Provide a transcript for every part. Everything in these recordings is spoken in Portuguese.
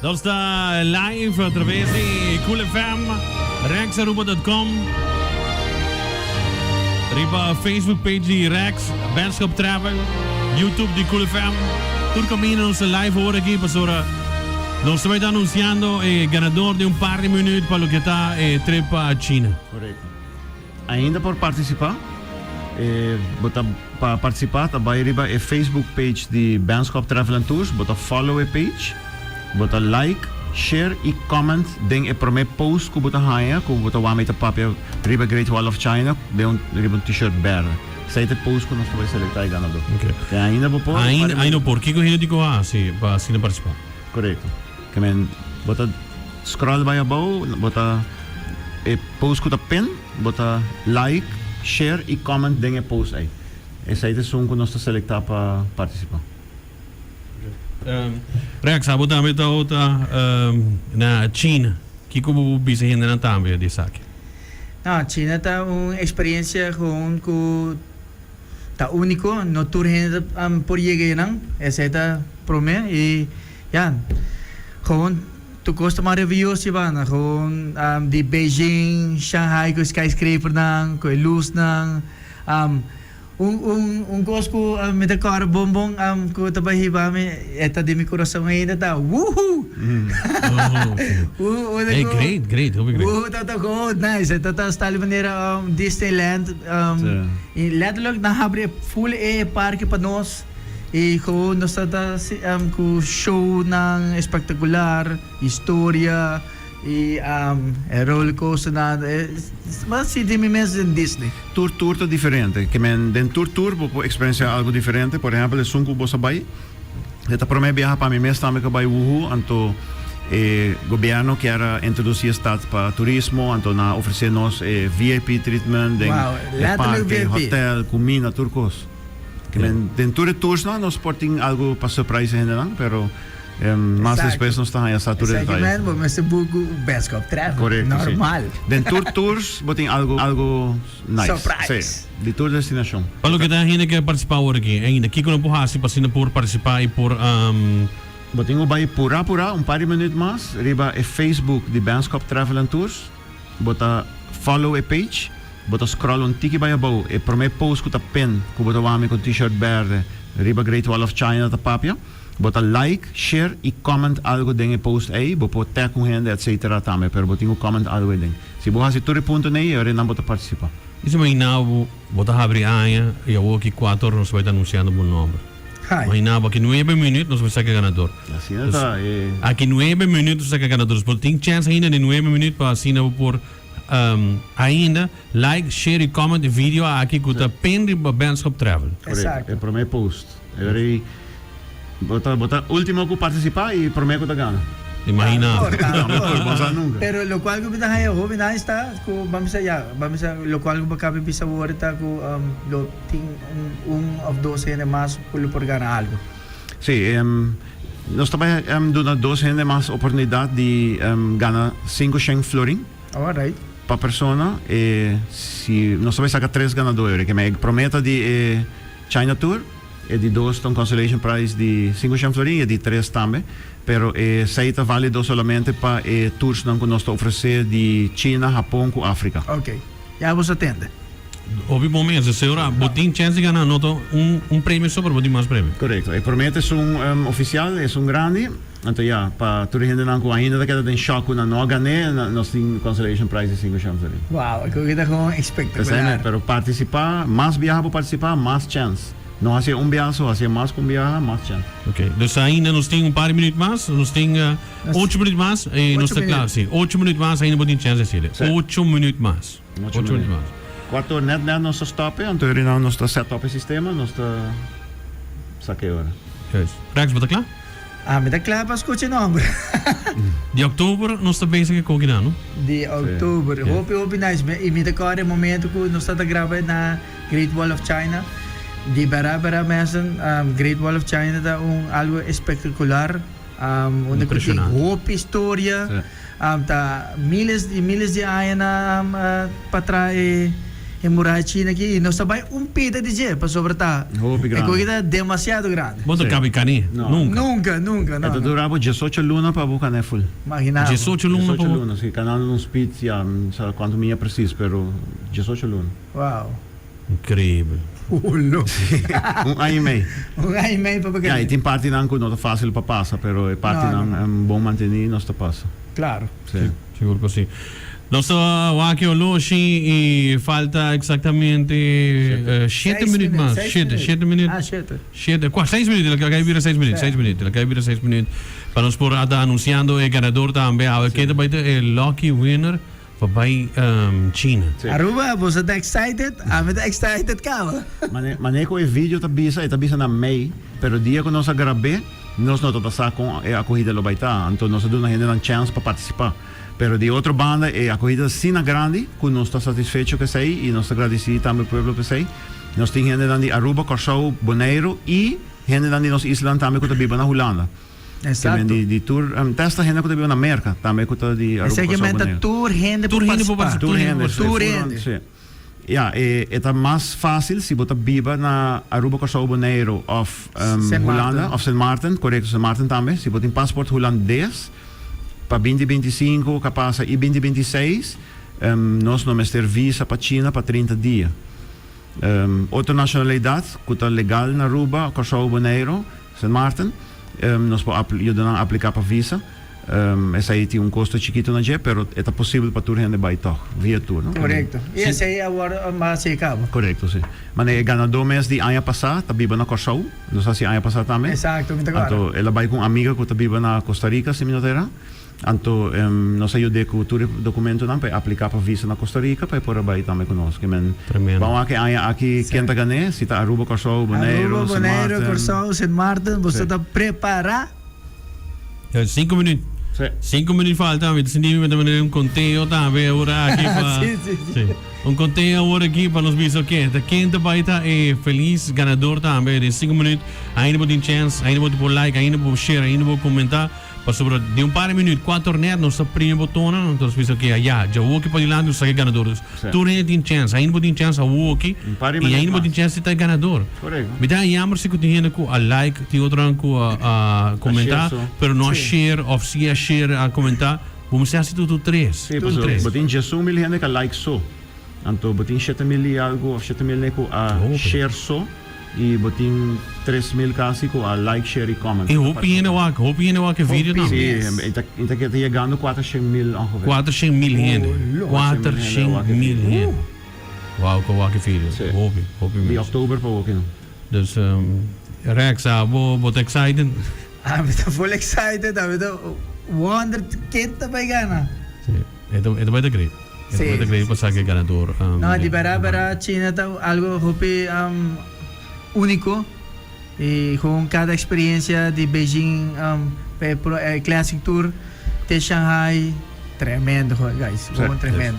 Dat está live a través de Cool FM, rexaruba.com, riba Facebook page de Rex, Benschop Travel, YouTube de Cool FM. Todo camino nos live ahora aquí, pastora. Nos está anunciando ganador de un par de minutos para lo que está trip a China. Correto. Ainda por participar, para participar, vai riba a Facebook page de Benschop Travel and Tours, bota follow a page, bota like, share e comment den e prome post ku bota haya, ku bota wame ta papia riba Great Wall of China, de riba t-shirt verde. Saite post ku nós vai seletar e ganador. Okay. Ainda vou por. Ainda por que corrida digo sim, para sim participar. Correto. Que men bota scroll by above, bota e post ku ta pin, bota like, share e comment den e post aí. Esse aí é um que nós estamos selectar para participar. Rex, abo também está na China. Que como bisa ainda não também de saque. Na China está uma experiência com tá único, no tour ainda por chegar não, essa está prome e já, gewoon tu custa maar reviews je bana, gewoon die Beijing, Shanghai com skyscraper não, com luz não, cosco me da cara bombom ko tabahi ba me eta de mi coração ainda tá woohoo hey great tá good nice tá está de maneira Disneyland e letterlijk na abre full parque para nós e ko nós tá com show ng espetacular história e roller coaster na mas se de mesmo em Disney tour tá diferente que men den tour vou experienciar algo diferente por exemplo é que você vai está para mim viajar para mim mesmo também que vai Wuhu anto governo que era introduzir status para turismo anto na oferecer nos VIP treatment den parque hotel comida turcos que men den tours não nós porting algo para surprise ainda não pero mas depois nós estamos aí a satura de detalhe. Exatamente, mas é buco Benschop Travel. Correto, normal. Den tours, botem algo nice. Surprise. Sim, de tour destinação. Para o que está ainda que participar agora aqui, ainda que não pode para por participar e por botem o vai pura par de minutos mais, riba é Facebook de Benschop Travel and Tours, bota follow a page, bota scroll tiki vai above, e prome post com a pen, com bota wame com t-shirt verde, riba Great Wall of China ta papia. Bota like, share e comment algo dentro post aí, bota tag com gente, etc. também, pero botinho comment algo dentro. Se você fazer tudo ponto nem, eu não bota participar. Isso mas não, bota abrir aia e eu aqui 4 nós vai estar anunciando bom número. Mas não, aqui 9 minutos nós vamos sacar ganador. Assim está. Aqui 9 minutos sacar ganador. Porque tem chance ainda de 9 minutos para assim não por ainda like, share e comment vídeo aqui com a pen de Benschop Travel. Correto. É para mim post. Eu bota último que participar e prometo que ganha. Imagina. Pero lo cual ko bitahay ako binasta ko bamsa lo cual ko bakabi bisa worta ko lo ting of those gente más por ganar algo. Sí, nós também dando 2 gente mais oportunidade de ganhar 5 Sheng Florin. Alright. Para persona se nós também saca 3 ganadores que me prometa de China Tour e de 2 estão Consolation Prize de 5 Sheng Florin e de 3 também, pero saíta válido somente para tours que nós oferecer de China, Japão com África. Ok, já você atende. Obviamente, se ora botin chance de ganhar prêmio sobre botin mais prêmio. Correto. E promete oficial, é grande. Então já para toda gente não ainda daquela tem choque na não ganhar, nós temos Consolation Prize de 5 Sheng Florin. Wow, eu quero com espetacular. Pero participar, mais viajar para participar, mais chance. Não há viagem, só há mais com viagem, mais chance. Ok, então ainda nós temos par de minutos mais, nós temos 8 minutos mais, e nós estamos claro, sim, 8 minutos mais ainda botin chance de 8 minutos mais. 8 minutos mais. 4 net nós stop, então nós está set up o sistema, nós está saque hora. Rex, bota claro? Me dá claro para escutar o nome. De outubro nós está bem sem que não? De outubro. Hope nice. E me dá claro o momento que nós está gravando na Great Wall of China. De bara mensen, Great Wall of China da algo espectacular, impressionante. Hope história, tá miles de anos para trás muralha China aqui, nós também pita de jeito para sobretar. Hopi É grande. coisa demasiado grande. Quanto Sim. cabe cani? Não. Nunca. Nunca, não. Ito durava 18 luna para buka na full. Imaginava. 18 luna 18 po. luna, si canal nung speed sa quanto minha preciso, pero 18 luna. Uau. Incrível. Ulo. Ano e meio. Ay, may pa ba Yeah, ganun? tem parte não que não tá fácil para passar, pero é parte Não, não bom manter nós tá passa. Claro. Sim. Seguro que sim. Nosso Waki Oloshi e falta exatamente 7 minutos mais. 7 minutos. Ah, 7. 6 minutos, ele acaba de vir 6 minutos. 6 minutos, ele acaba de vir 6 minutos. Para nós por anunciando o ganador também. Aqui também é lucky winner para China. Aruba, você tá excited? Ami tá excited ka ba? Maneco é vídeo tá bisa na May, pero dia que nós gravei, nós não tá sa com a corrida lo baita, então nós damos ainda uma chance para participar. Pero de outra banda é a corrida Sina Grande, que nós está satisfeito que sei e nós agradecido também ao povo que sei. Nós temos ainda de Aruba, Curaçao, Bonaire e ainda de nossa isla também que tá viva na Holanda. Exato. Também de tour, testa ainda que tá viva na América, também que tá de Aruba, Esse Curaçao, segmento Bonaire. tour rende Tour rende por participar. participar. Tour rende. Sim. Ja, é mais fácil se você vive na Aruba, Curaçao, Bonaire ou Saint Holanda, Martin. ou Saint Martin, correto, Saint Martin também. Se você tem passaporte holandês, para 2025, capaz e 2026, nós não temos visa para China para 30 dias. Outra nacionalidade, que está legal na Aruba, Curaçao, Bonaire, Saint Martin, nós podemos aplicar para visa. Essa aí tem custo chiquito na jet, pero é possível para turno de baito, via tour, não? Correcto. E esse aí agora mas se acaba. Correto, sim. Mas é ganador mês de ano passado, tá viva na Curaçao, não sei se ano passado também. Exato, me agora. Então, ela vai com uma amiga que tá viva na Costa Rica, se me notera. Então, nós ajudamos com o tour documento não para aplicar para visa na Costa Rica, para por aí também conosco. Tremendo. Vamos aqui quem tá ganhando, se tá Aruba, Curaçao, Bonaire, Aruba, Saint Bonaire, Martin. Curaçao, Saint Martin, você Sim. tá preparado? 5 minutos. Sim. 5 minutos falta, mas sentindo também conteúdo também agora aqui para. Sim. Conteúdo agora aqui para nos ver o que é. Quem também está feliz ganador também de 5 minutos. Ainda pode chance, ainda pode por like, ainda pode share, ainda pode comentar. Para sobre de par de minutos, 4 net, nós primo botão, então nós pensamos que já o que pode lá, nós saímos ganadores. Tu nem tem chance, ainda pode chance a o que e ainda pode chance de estar ganador. Correto. Me dá jammer se que tem a like, tem outro a comentar, share, pero não a share, ou se a share a comentar, vamos ser assim tudo 3. Sim, mas botin 16 mil gente que like só. Então, botin 7 mil e algo, 7 mil neko a share só. E botin 3 mil quase com a like, share e comment. E hopi in wak vídeo Hopi. também. Sim, então que está chegando 400 mil ongeveer. 400 mil gente. 400 mil gente. Uau, com wak vídeo. Sim. Hopi De mesmo. oktober para ook in. Dus Rex, wat excited. Ami tá full excited, ami tá wonder quinta vai ganhar. Sim. Ito vai ter great. Ito vai ter great para sair ganador. No, di bara China tá algo hopi único e com cada experiência de Beijing Classic Tour de Shanghai tremendo guys, Sim. tremendo.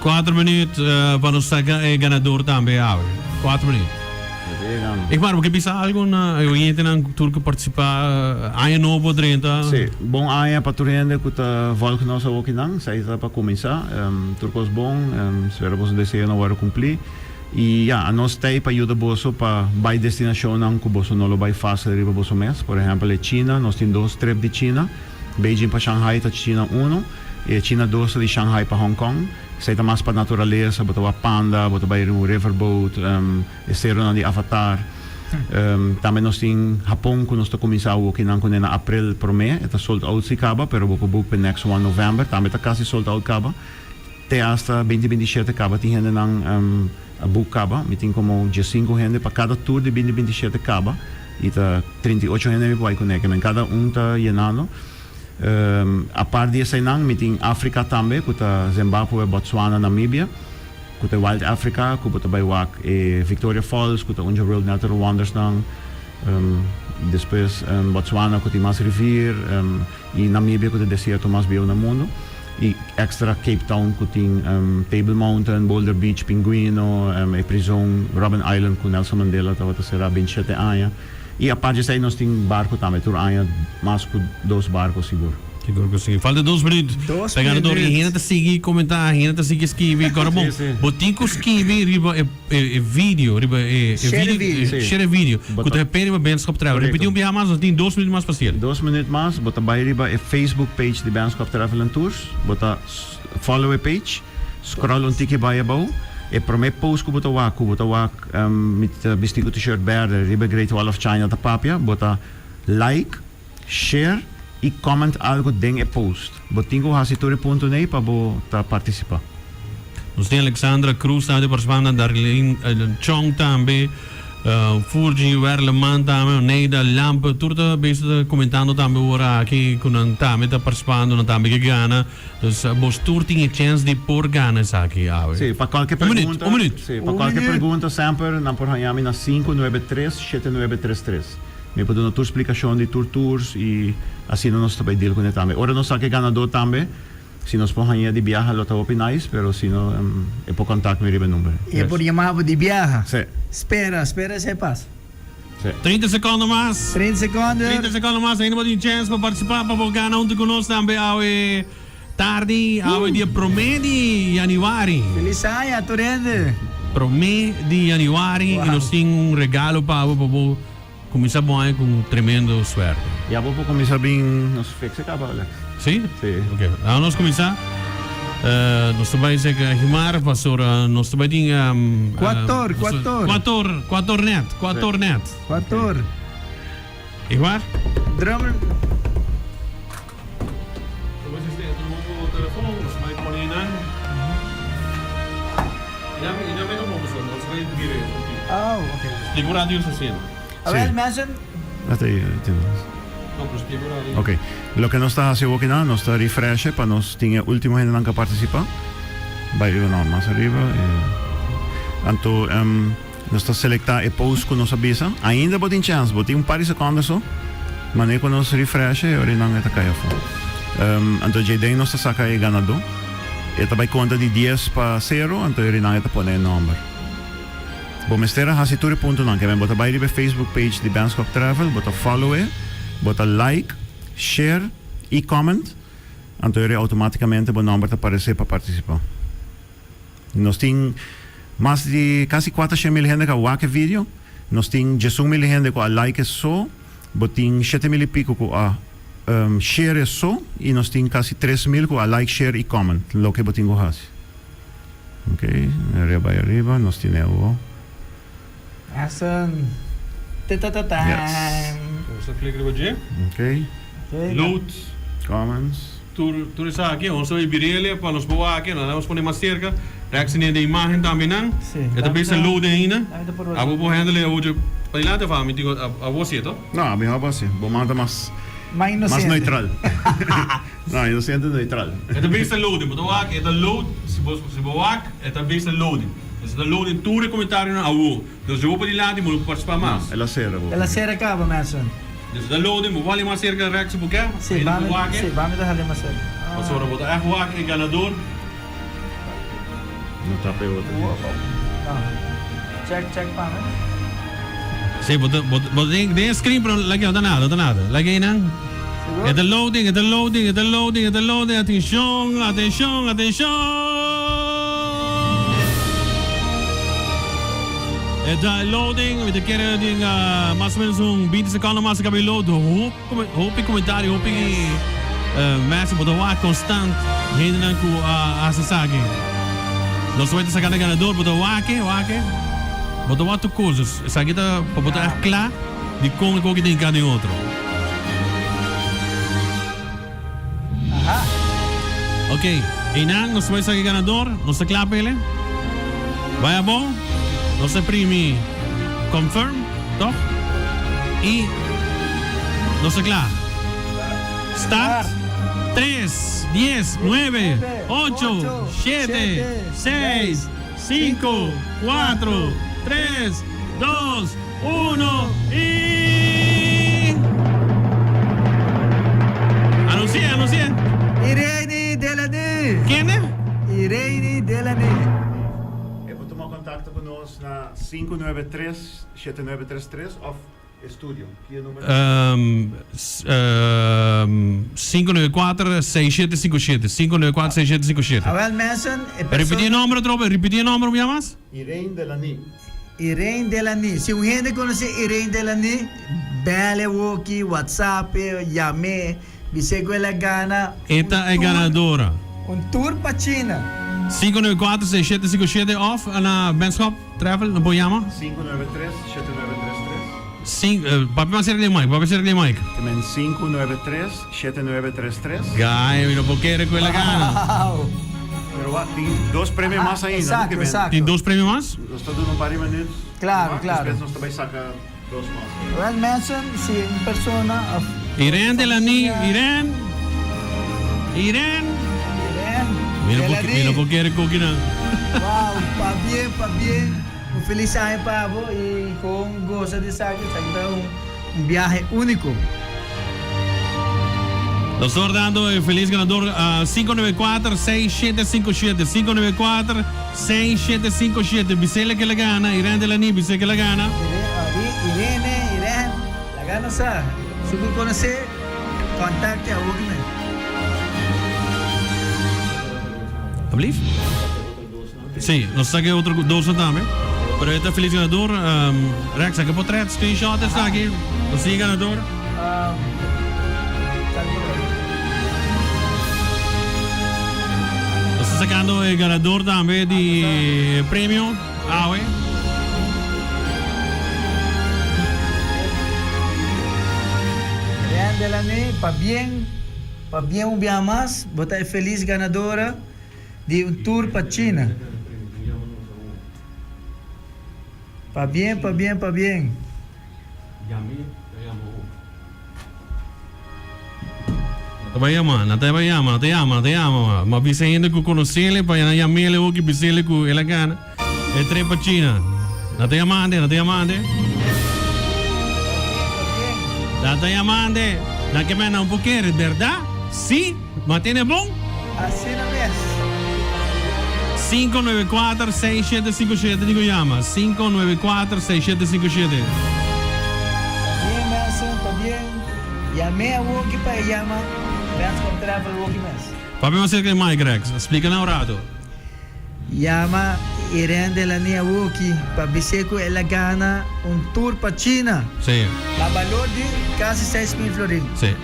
4 minutos para nos sair ganador também. 4 minutos. Ik maar, porque bisa algo na oyente ng tour que participar ano novo 30. Sim, bom ano para turende que está volta nossa ook in, sai para começar. Turcos bom, esperamos desejo não vai cumprir. E ja, a nós tem para ajudar bosso para vai destinação não que bosso não vai fácil riba bosso mês. Por exemplo, China, nós temos 2 trips de China, Beijing para Shanghai, tá China 1, e China 2 de Shanghai para Hong Kong. Sai tá mais para natureza, botar panda, botar vai um riverboat, esteiro de Avatar. Também nós temos Japão que nós está começando aqui não na abril por mês, está sold out se acaba, pero vou book para next 1 November, também está quase sold out acaba. Até hasta 2027 acaba tem gente não a book acaba, me tem como 15 gente para cada tour de 2027 acaba, e tá 38 gente vai conectar, mas cada tá llenando. A par disso aí não, me tem África também, que tá Zimbábue, Botswana, Namíbia. Que é Wild Africa, que é by Wak Victoria Falls, que é onde World Natural Wonders nang. Depois Botswana, que é mais rivier, e Namíbia, que é deserto mais bio no mundo. E extra Cape Town, que tem Table Mountain, Boulder Beach, Pinguino, e prisão Robben Island, que Nelson Mandela estava a ser 27 anos. E a parte disso aí nós temos barco também, tur anos, mais que 2 barcos seguro. Seguro que sim. Falta 2 minutos. 2 Pegador, minutos. ainda te seguir, comentar, ainda te seguir escrever. Agora, bom, botinho escrever, riba, vídeo, riba, share vídeo. Que te repete, mas bem, só travel. Repetir dia mais, nós temos 2 minutos mais para ser. 2 minutos mais, bota bij riba a Facebook page de Benskop Travel and Tours, bota follow a page, scroll een tikje bij je bouw. E per me post ku bota wak met bestigo t-shirt berder, riba Great Wall of China ta papia, bota like, share e comment algo ding e post. Botingo hasitori.ne para bota participar. Nós temos Alexandra Cruz, de participando, Darlene Chong também. Furgi, Werleman também, Neida Lamp, tudo bem comentando também ora aqui com o também está participando, também que gana. Então, vos tour tem chance de por gana aqui. Sim, para qualquer pergunta. Um minuto. Sim, para qualquer pergunta sempre na por Miami na 593-7933. Me pode dar tua explicação de tours e assim nós também deal com ele também. Ora nós sabe que ganador também. Se nós podemos de viajar, lo está nice, pero se não, é por contato me ribe número. E por chamar de viaja. Sim. Espera se passa. 30 segundos mais. 30 segundos. 30 segundos mais, ainda pode ter chance para participar, para ganhar junto conosco também ao tarde, ao dia 1 de januário. Feliz ano, Torrente. 1 de januário, e nós temos regalo para começar bom com tremendo suerte. E a vou começar bem, nós fixa acaba, Alex. Sim? Sim. Ok. Vamos começar. Nós também se rimar, pastor, nós também temos... Quattor. Quattor net. Igual? Drum. Oh, okay. Explico o rádio assim. A ver, mensen. Até aí, Ok. Lo que nós está haciendo aqui não, nós está refresh para nós tinha último gente que participar. Vai ir não, mais arriba. Então, nós está selectar e post com nossa visa. Ainda botem chance, botem par de segundos só. Mas nem quando nós refresh, eu não está caia fora. Então, já daí nós está saca aí ganador. E também conta de 10 para 0, então eu não está pondo o número. Bom, mestera hasituri.não, que vem botar by the Facebook page de Benskop Travel, botar follow bota like, share e comment, então ele automaticamente o número aparecer para participar. Nós temos mais de quase 400.000 gente que vê o vídeo, nós temos 18.000 gente que like só, temos 7.000 e pico que share só, e nós temos quase 3.000 que like, share e comment, o que temos faz. Ok, arriba, nós temos Awesome. Time. Você clica no dia. Ok. Load. Comments. Tu está aqui, vamos ver birele para nos boa aqui, nós vamos pôr mais cerca. Reação de imagem também não. Sim. É também se load ainda. A vou handle hoje. Para lá te fala, me digo a você, tá? Não, a minha base, vou mandar mais neutral. Não, inocente neutral. É também se load, mas o aqui é load, se boa é também se load. Dus de loading tour comentário na AU. Dus je hoort die laat, die moet participar mais. Ela será acaba, mensen. Dus de loading moet wel maar cerca rechts op elkaar. Sim, vamos dar ali mais cerca. Mas ora bota echt waak en ganador. Não tá pe outra. Check pa, né? Sim, bota den screen para lagi nada. Lagi aí não. É de loading. Atenção. De loading, we keren ding mais ou menos 20 segundos mais que load. Hoop comentário, hoop mensen moeten waar constant heen en ku asasagi. Nós vamos sacar ganador, moeten waken. Moeten wat te coisas. Essa aqui tá para botar claro de como que tem cada outro. Aha. Ok, então nós vamos sacar ganador, nós claro para ele. Vai a bom. Nós primi confirm, toch? E nós claro. Start. 3, 10, 9, 8, 7, 6, 5, 4, 3, 2, 1 e... Anuncia. Irene Delany. Quem é? Irene Delany. Contato conosco na 593-7933 of estúdio. Que é o número? 594-6757. 594-6757. Awel mensen, Repetir o número, tropa. Repetir o número, me llamas? Irene Delany. Irene Delany. Se alguém não conhece Irene Delany, bele woki, WhatsApp, llame, dice que ela gana Esta é ganadora. tour para China. 594-6757 off na Benschop Travel, não pode chamar? 593-7933. Papi, vai ser aquele mic, Também 593-7933. Gai, não pode querer com ela gana. Wow. Pero tem 2 prêmios mais ainda. Exato, que exato. Tem 2 prêmios mais? Nós estamos dando um par de minutos. Claro, claro. Depois nós também saca 2 mais. Awel mensen, se uma persona of Irene Delany, Irene. Irene Não pode querer com ela. Wow, pa bien. Um feliz ano para você e com gosto de sair, viaje único. Nós estamos dando o feliz ganador 594-6757. 594-6757. Bisele que la gana, Irene Delany, Bisele que la gana. Irene, la gana sa. Se você conhecer, contacte a alguém. Alsjeblieft? Sim, nós saquei outro doce também. Pero este feliz ganador, Rex, saca portrait, screenshot, está aqui. Você é ganador. Nós estamos sacando o ganador também de prêmio. Aue. Irene Delany, pa bien um dia mais, você é feliz ganadora de tour para China. Pa bien. Te vai ama. Mas bisa ainda que conhecê-lo, para não chamar ele ou que bisa ele que ele gana. É trepa China. Não te chamando. Não te chamando. Não que me não quer, verdade? Sim, mas tem bom? Assim não é. 594-6757, digo llama. 594-6757. Bien, mensen, pa bien. Llamé a Woki para llama. Benschop Travel Woki mensen. Papi, mas é que Mike Rex, explica na rato. Llama Irene Delany a Woki para biseco ela gana tour para China. Sim, La valor de quase 6.000 florins. sim.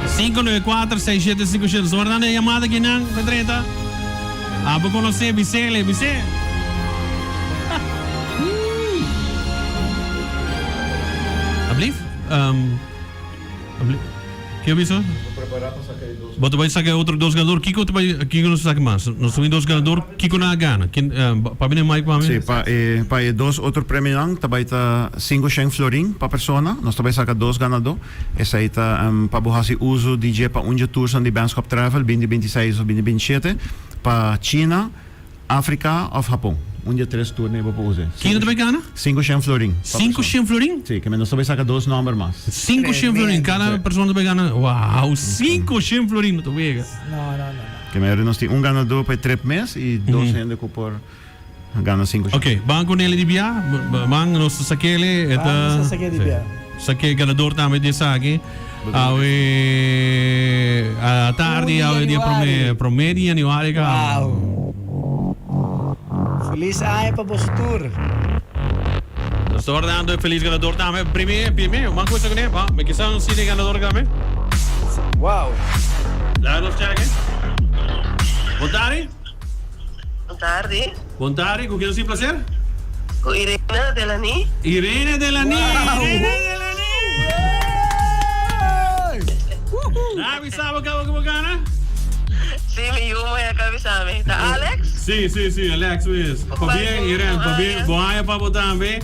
594-6757. Estou dando a chamada aqui não, Pedreta. Vou conhecer Bisele. Alsjeblieft? Que eu vi só? Preparar para sacar 2. Você vai sacar outro 2 ganadores. Kiko não saca mais. Nós temos 2 ganadores. Kiko não gana. Para mim é mais para mim. Sim, para 2 outros prêmios lang, também tá 500 florin para persona. Nós também saca 2 ganador. Essa aí tá para borrar uso DJ para tours de Benschop Travel 2026 ou 2027 para China, África ou Japão. Dia 3 tours nem vou usar. Quem também gana? 500 florin. 500 florin? Sim, que nós também saca 2 números mais. 500 florin. Cada pessoa também gana. Uau, 500 florin. Não te vega. Não. Que nós temos ganador para 3 meses e 2 gente que por gana 500. Ok, banco nele de bia. Bang, nós saquele. Vamos saquei de bia. Saquei ganador também de saque. A tarde, dia promedio januari. Wow. Feliz ano para você tour. Estou ordenando o feliz ganador também. Primeiro, uma coisa que nem, me quizá não se ganador também. Wow. Lá nos cheque. Boa tarde. Boa tarde. Boa tarde, com quem eu tenho prazer? Com Irene Delany. Irene Delany. Wow. Sabe o que é bacana? Sim, me llamo e avisame. Tá Alex? Sim, Alex mesmo. Para bem, Irene, para bem. Boa ano para você também.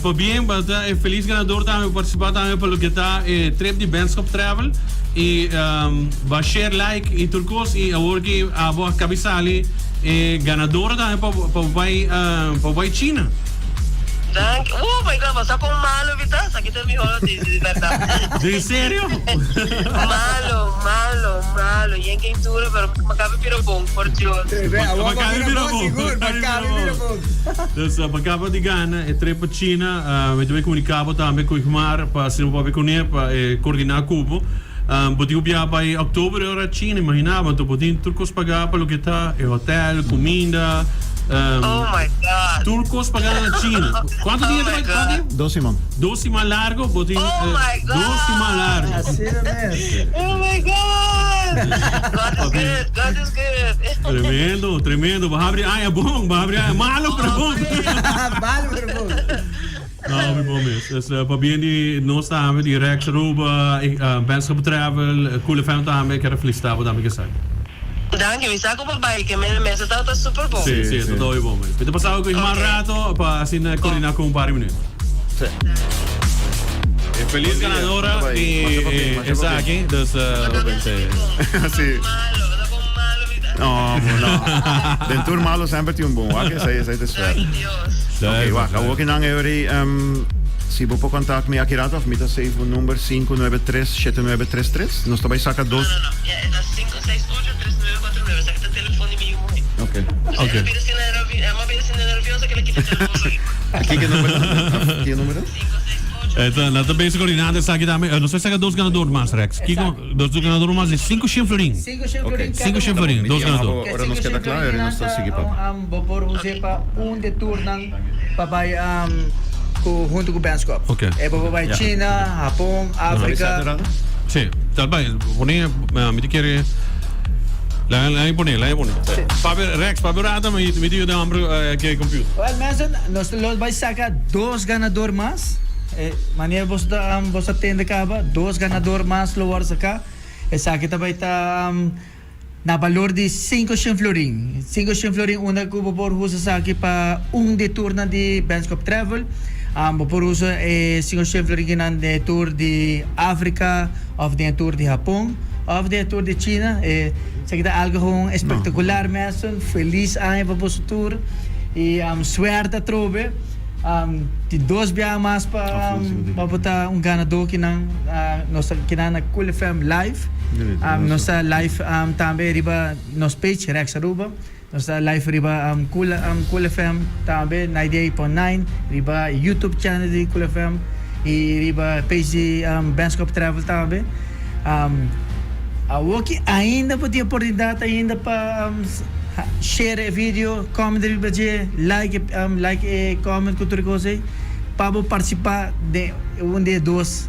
Para bem, é feliz ganador também, participar também pelo que está trip de Benschop Travel. E vai share like e turcos e agora que a boa cabeça ali ganadora também para vai China. Dank. Oh my God, basta kung malo, Vita. Sakit ang miho, di verdad. ¿En serio? Malo. Yan game tour, pero makapipiro pong fortune. Dus pagkapa di gana e tre China, we dove comunicavo também com o Igmar para ser um pouco com ele para coordenar cubo. Poti ubia by oktober ora China, imaginava, tu poti turcos pagar pelo que está, hotel, comida. Oh my God. Turcos pagar na China. Quanto Oh dia my vai God. pagar? 12 man. 12 mais largo, poti Oh my God. 12 mais largo. Assim mesmo. Oh my God. God is good. God is good. Tremendo. Vai abrir, é bom, vai abrir, malo, pero bom. Vale, meu irmão. Não, é bom mesmo. Dus para bem de nós também, de Rex Aruba, Benschop Travel, Cool FM também, quero felicitar por também que sai. Dank je, saco papai, que me está super bom. Sim, sim, tudo é bom mesmo. Então passar com mais rato para assim coordenar com um par de minutos. Feliz ganadora e essa aqui, dus Sì. No, no. Den tour malo sempre ti un buon, che sei te sfer. Ay, Dios. Ok, wacht, ook in Angeveri, si può contact me Akirato of mita save un number 593-7933. Non sto mai sacca dos. No. Ja, это 568-3949. Saca el teléfono y me digo, Ok. Ok. É uma vez nerviosa que ele quita o telefone. Aqui che numero? Che numero? 568. Então, na também se coordenar essa aqui também. Não sei se é dois ganadores mais, Rex. Kiko, dois ganadores mais de 5 florin. 5 florin. 5 florin, dois ganadores. Ora nos queda claro, non sto segui pa. Vou você para de tour ng papai junto com o Benschop. Ok. É papai China, Japão, África. Sì, talvez, pone, mi ti chiede. Lei pone. Rex, paperata, mi dico da ambro che computer. Well, mensen, nós vai sacar 2 ganadores mais. Maneira você atende acaba, 2 ganadores mais lower sacar. Essa aqui também está na valor de 5 florin. 5 florin, uma que eu vou usar aqui para de tour de Benschop Travel. Vou usar 5 florin de tour de África, ou de tour de Japão, ou de tour de China. Isso aqui é algo gewoon espetacular, mensen. Feliz ano para o tour. E suerte trove. De 2 viagens para botar ganador que na Cool FM Live. Nossa live também riba nos page Rex Aruba. Nossa live riba Cool FM também 98.9 riba YouTube channel de Cool FM e riba page de Benschop Travel também. Aqui ainda podia oportunidade ainda para share vídeo, comment like comment cultura coisa para participar de de dois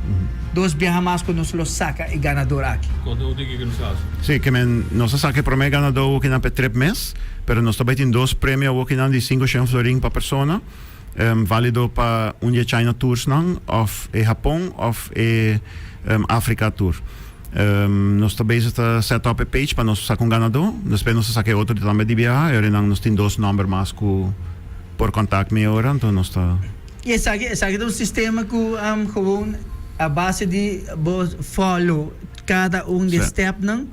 viajes mais que nos los saca e ganador aqui. Quando digo que não sabe. Sì, che non so sa che per me ganador ook in per 3 mes, pero non sto in 2 premios ook in di 500 florin per persona. Valido para un China tours nang of Japão of Afrika tour. Nós estamos bezig te set up een page para nós sacar ganador. Depois nós sacar outro também de viajar. E nós temos 2 números mais por contato me agora. Então nós está. E esse aqui é um sistema que gewoon a base de follow cada de step não.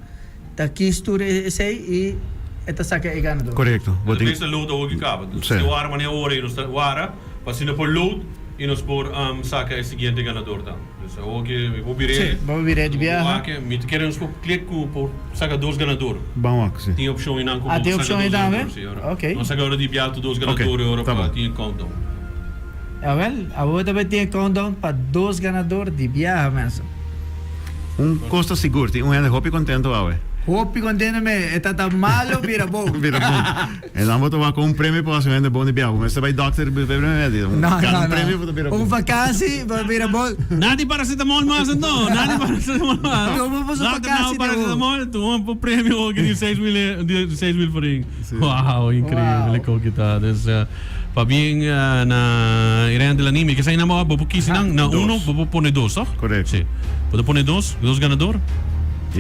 Daqui estuda esse e esta saca é ganador. Correto. De meeste lood ook gekabeld. Dus de waren wanneer horen nos waren, pas in por load e nos por saca é seguinte ganador dan. Dus ook vou virar de viagem. Me querem nos clicar por saca 2 ganador. Bom aqui. Tem opção em anco. Tem opção em também. Ok. Nós agora de viagem 2 ganadores agora para ter countdown. Agora também tem countdown para 2 ganadores de viagem mesmo. Costa seguro, ano hopi contento awe. Hopi contento me, está tão malo, vira bom. Vira bom. E dan moet we com prêmio para se vender bom de viagem. Mas vai doctor beber médio. Não. Prêmio para virar bom. Vakantie, vira bom. Nada paracetamol mais então, nada paracetamol. Vamos vakantie paracetamol, tu um prêmio hoje de 6 mil florin. Uau, incrível que tá. Para bem na Irã de anime que sai na mão, vou quis na uno, vou pôr 2, toch? Correto. Sim. Vou pôr 2 ganador.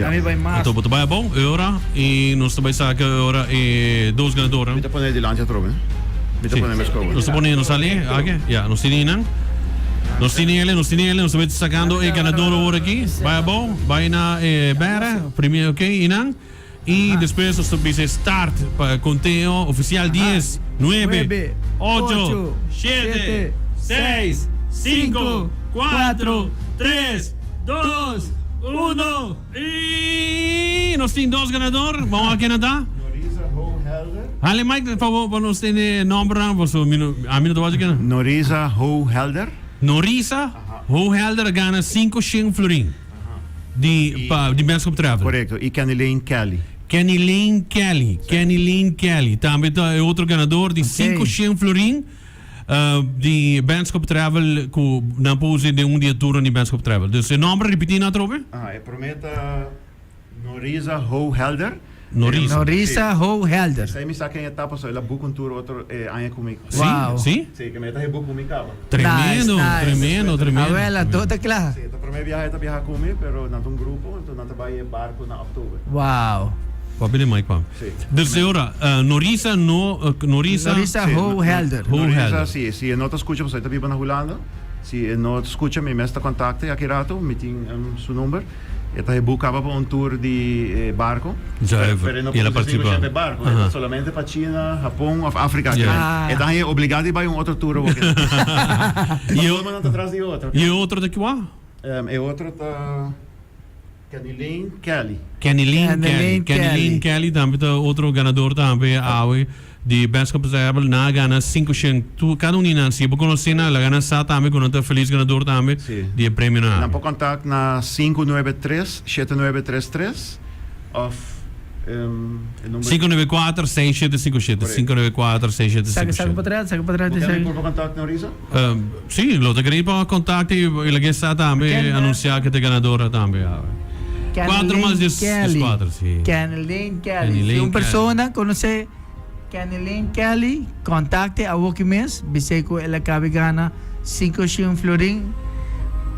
A mim vai mais. Então, vou trabalhar bom, agora, e nós também saca agora e 2 ganadores. Vita pone di lancia trove. Vita pone mesco. Nós ponemos ali, aqui, já, nós tinham. Nós estamos sacando o ganador agora aqui. Vai bom, vai na Bera, primeiro ok, inang. E depois nós estamos start para conteo oficial 10, 9, 8, 7, 6, 5, 4, 3, 2, 1 e nós temos 2 ganadores. Vamos ao Canadá. Norisa Hohelder. Hale Mike, por favor, para nós ter nome, a minuto vai chegar. Norisa Hohelder. Norisa Hohelder ganha 5 florin. di Benskop Travel. Correcto. Y Kenny Lane Kelly. Kenny Lane Kelly. Também é outro ganador de 500 florin de Benskop Travel que não pôs de dia tour de Benskop Travel. Dus o nome repetir na tropa? Eu prometo Norisa Ho-Helder. Norisa Ho-Helder. Essa aí me saca em etapa, só ela book um tour outro ano comigo. Wow. Sim? Sim, que me está book comigo. Tremendo. Abuela, toda clara. Sim, então para mim viajar comigo, pero não um grupo, então não trabalhei barco na outubro. Wow. Pabili mai kwam. Sim. Dus ora, Norisa Norisa Ho-Helder. Norisa, se não te escuta, você está vivo na Holanda. Se não te escuta, me mesta contacte aqui rato, me tem seu número. Esta buscava para um tour de barco. Pero não participa de barco, solamente para China, Japão, África. Então é obrigado a ir para um outro tour. E eu não atrás de outro. E outro daqui lá? É outro tá Kenny Lane Kelly. Kenny Lane Kelly também tá outro ganador também awe de Benskop Travel na gana 500. Cada um se eu conhecer na gana sa também com outro feliz ganador também de prêmio na. Não pode contato na 593-7933 of 594-6757. 594-6757. Sabe para trás? Tem por contato na Risa? Sim, lo te queria para contato e ele que está também anunciar que te ganadora também. 4 mais 4, sim. Kenny Lane Kelly. Se uma pessoa conhece Kenny Lane Kelly, contacte a Woki Mes, bisei ko ela cabe gana 500 florin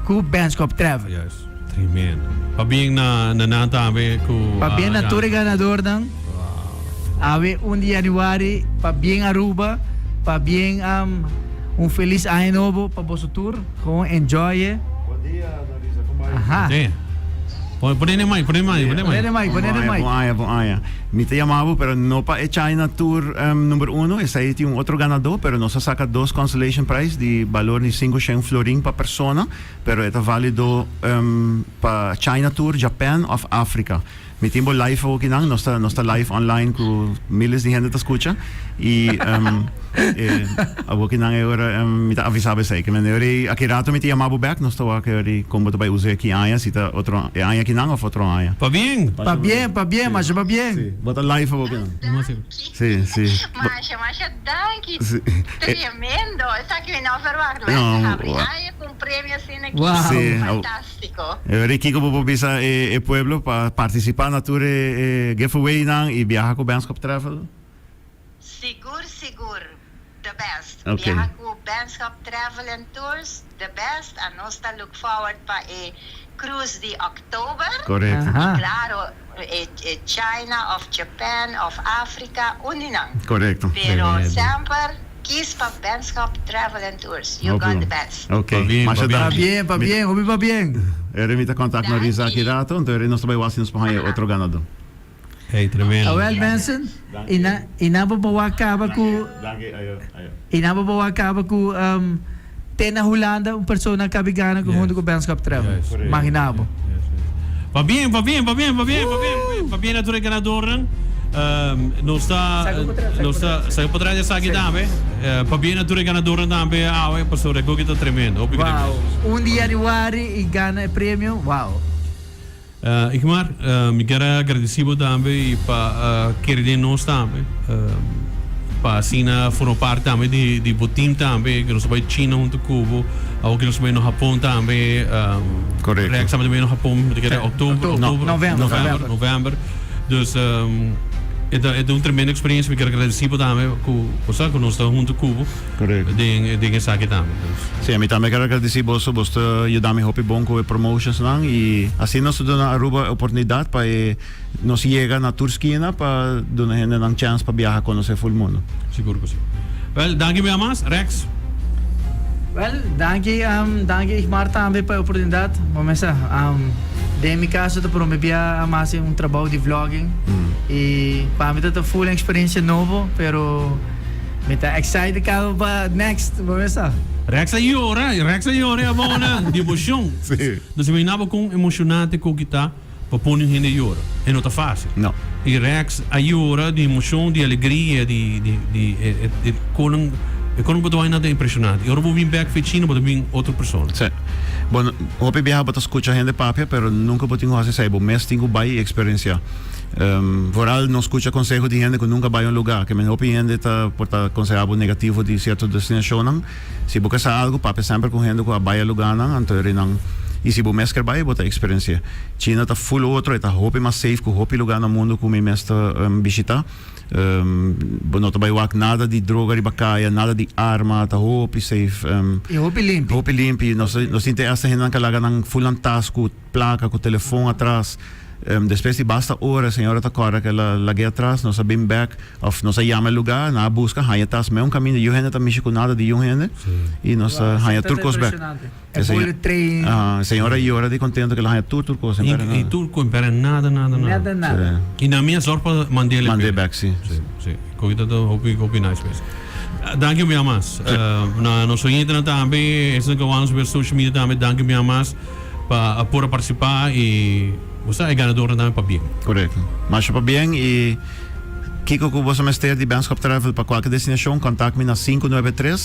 com Benskop Travel. Yes, tremendo. Pabing na também com Pabing na tour ganador nang. Ave 1 de Januari, pabing Aruba, pabing feliz ano novo para vosso tour, com enjoy. Bom dia, Norisa, como vai? Aha. Poner mais. Bom ano. Me te llamaba, pero no para China Tour número 1. Ese ahí tiene otro ganador, pero no se saca 2 consolation prize de valor de 500 florin para persona, pero está válido para China Tour, Japan of África. Mi tiempo live aquí no está live online con miles de gente te escucha y aquí ahora me está avisado que me ahora aquí rato me te llamaba back no estaba que ahora como te vai usar aquí años si está otro año aquí no o otro año. Pa bien, mas va bien. Sí, bota live aquí no. Sí. Masha, danke. Tremendo. Esa que no verwacht. Un premio assim aqui. Wow. Sí, Fantástico. ahora aquí como visa el pueblo para participar na tour giveaway nang e viajar com Benskop Travel. Seguro. The best. Okay. Viajar com Benskop Travel and Tours. The best. A nós está look forward para a cruise de outubro. Correcto. Claro, China, of Japan, of África, uninang. Correcto. Pero sempre kies para Benskop Travel and Tours. You got the best. Okay. Va bien. Era me contact na Risa aqui rato, então ele não sabe o assim nos para outro ganador. Hey, tremendo. Well, Benson, inababawa acaba com tena Holanda, uma pessoa cabigana com junto com Benskop Travel. Imaginavo. Va bien na tour ganador. Não está saiu para trás aqui também. Pa bien na tour ganador também. Ah, pessoa que está tremendo. Wow. 1 de Januari e ganha o prêmio. Wow. Ikmar, me quero agradecer também para querer nós também. Para assim formar parte também de botim também, que nós vai China junto com Cuba, ou que nós vai no Japão também. Correto. Reação também no Japão, que é novembro. Dus é uma tremenda experiência, me quero agradecer também com nós junto com Cuba. Correto. De essa aqui também. Sim, a mim também quero agradecer você ajudar-me a bom com promotions não e assim nós damos a Aruba oportunidade para nós chegar na Turquia para dar gente uma chance para viajar conhecer full mundo. Seguro que sim. Well, danke bem mais, Rex. Well, danke Ikmar também pela oportunidade. Vamos de mi caso te promovia mais trabalho de vlogging e para mim tá full experiência novo, pero me tá excited para next, vamos lá. Rex a hora é bom, né? De emoção. Sim. Nós imaginava com emocionante com que tá para pôr em gente hora. E não tá fácil. Não. E Rex a hora de emoção, de alegria, quando eu tô ainda impressionante. Eu vou vir back para China para vir outra pessoa. Sim. Bueno, hopi viaja para escuchar gente papia, pero nunca tengo hacer saibo, mes tengo vai experiencia. Vooral não escuta consejo de gente que nunca vai a um lugar, que me hopi gente tá por tá consejo negativo de certa destinação não. Se você sabe algo, papi sempre com gente que vai a lugar não, então não. E se você quer vai, bota experiência. China tá full outro, tá hopi mais safe, que hopi lugar no mundo que me mesta visitar. Não tá vai nada de droga de bacaia, nada de arma, tá hopi safe. E hopi limpo. Hopi limpo, nós inte essa gente que laga nang full tas com placa, com telefone atrás. Depois de basta horas, a senhora está corre que ela lague atrás, nós bem back, of nós chama lugar, na busca, hanha tas, meio caminho, e o gente tá mexendo com nada de um gente, e nós hanha turcos back. É bullet train. A senhora e hora de contente que ela hanha turcos, E turco impera nada. E na minha sorte mandei back, sim. Sim. Coisa do hopi nice place. Dank je me amas. Na nosso internet também, esse que vamos ver social media também, dank me amas para por participar e você é ganador também para bem. Correto. Mas para bem e Kiko, que você me esteja de Banskop Travel para qualquer destinação, contact me na 593